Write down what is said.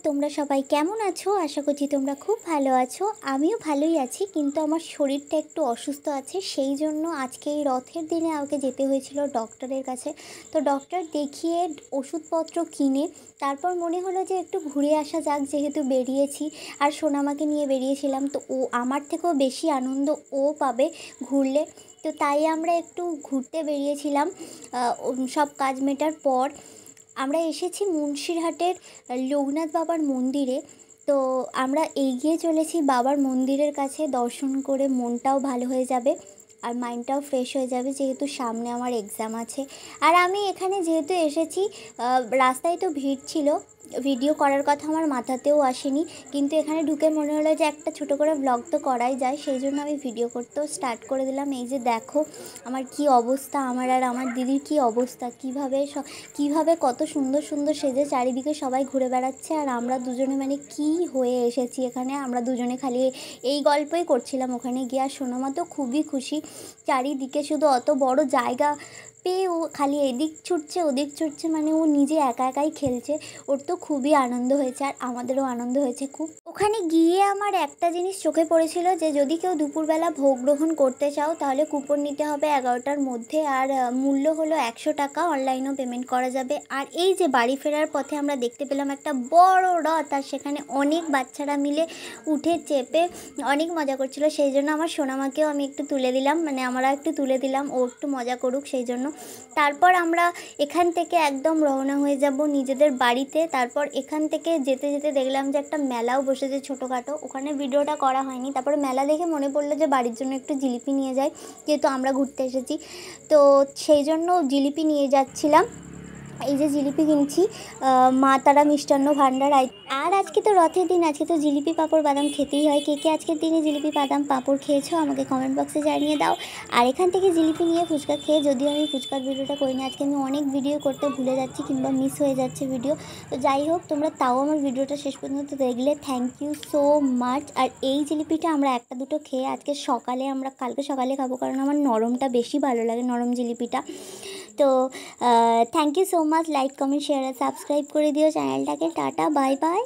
তোমরা সবাই কেমন আছো? আশা করছি তোমরা খুব ভালো আছো। আমিও ভালোই আছি, কিন্তু আমার শরীরটা একটু অসুস্থ আছে, সেই জন্য আজকে এই রথের দিনে আমাকে যেতে হয়েছিল ডক্টরের কাছে। তো ডক্টর দেখিয়ে ওষুধপত্র কিনে তারপর মনে হলো যে একটু ঘুরে আসা যাক, যেহেতু বেরিয়েছি আর সোনামাকে নিয়ে বেরিয়েছিলাম, তো ও আমার থেকেও বেশি আনন্দ ও পাবে ঘুরলে। তো তাই আমরা একটু ঘুরতে বেরিয়েছিলাম। সব কাজ মেটার পর আমরা এসেছি মুন্সিরহাটের লোকনাথ বাবার মন্দিরে। তো আমরা এগিয়ে চলেছি বাবার মন্দিরের কাছে, দর্শন করে মনটাও ভালো হয়ে যাবে আর মাইন্ডটাও ফ্রেশ হয়ে যাবে, যেহেতু সামনে আমার এক্সাম আছে। আর আমি এখানে যেহেতু এসেছি, রাস্তায় তো ভিড় ছিল, ভিডিও করার কথা আমার মাথাতেও আসেনি, কিন্তু এখানে ঢুকে মনে হলো যে একটা ছোটো করে ব্লগ তো করাই যায়, সেই জন্য আমি ভিডিও করতেও স্টার্ট করে দিলাম। এই যে দেখো আমার কি অবস্থা, আমার আর আমার দিদির কি অবস্থা, কিভাবে কত সুন্দর সুন্দর সেজে চারিদিকে সবাই ঘুরে বেড়াচ্ছে, আর আমরা দুজনে মানে কি হয়ে এসেছি এখানে। আমরা দুজনে খালি এই গল্পই করছিলাম ওখানে গিয়ে। আর সোনামা তো খুবই খুশি, চারিদিকে শুধু অত বড় জায়গা পেয়ে ও খালি এদিক ছুটছে ওদিক ছুটছে, মানে ও নিজে একা একাই খেলছে। ওর তো খুবই আনন্দ হয়েছে আর আমাদেরও আনন্দ হয়েছে খুব। ওখানে গিয়ে আমার একটা জিনিস চোখে পড়েছিল, যে যদি কেউ দুপুরবেলা ভোগ গ্রহণ করতে চাও তাহলে কুপন নিতে হবে 11টার মধ্যে, আর মূল্য হলো 100 টাকা, অনলাইনেও পেমেন্ট করা যাবে। আর এই যে বাড়ি ফেরার পথে আমরা দেখতে পেলাম একটা বড় রথ, আর সেখানে অনেক বাচ্চারা মিলে উঠে চেপে অনেক মজা করছিল, সেই জন্য আমার সোনামাকেও আমি একটু তুলে দিলাম, মানে আমরা একটু তুলে দিলাম, ও একটু মজা করুক সেই জন্য। তারপর আমরা এখান থেকে একদম রওনা হয়ে যাব নিজেদের বাড়িতে। তারপর এখান থেকে যেতে যেতে দেখলাম যে একটা মেলাও বসেছে ছোটোখাটো, ওখানে ভিডিওটা করা হয়নি। তারপরে মেলা দেখে মনে পড়লো যে বাড়ির জন্য একটু জিলিপি নিয়ে যাই, যেহেতু আমরা ঘুরতে এসেছি, তো সেই জন্য জিলিপি নিয়ে যাচ্ছিলাম। এই যে জিলিপি কিনছি মা তারা মিষ্টান্ন ভাণ্ডার। আর আজকে তো রথের দিন, আজকে তো জিলিপি পাঁপড় বাদাম খেতেই হয়। কে কে আজকের দিনে জিলিপি বাদাম পাঁপড় খেয়েছো আমাকে কমেন্ট বক্সে জানিয়ে দাও। আর এখান থেকে জিলিপি নিয়ে ফুচকা খেয়ে, যদিও আমি ফুচকার ভিডিওটা করিনি আজকে, আমি অনেক ভিডিও করতে ভুলে যাচ্ছি কিংবা মিস হয়ে যাচ্ছে ভিডিও। তো যাই হোক, তোমরা তাও আমার ভিডিওটা শেষ পর্যন্ত দেখলে থ্যাংক ইউ সো মাচ। আর এই জিলিপিটা আমরা একটা দুটো খেয়ে আজকে সকালে, আমরা কালকে সকালে খাবো, কারণ আমার নরমটা বেশি ভালো লাগে, নরম জিলিপিটা। তো thank you so much. Like comment share আর সাবস্ক্রাইব করে দিও চ্যানেলটাকে। টাটা, বাই বাই।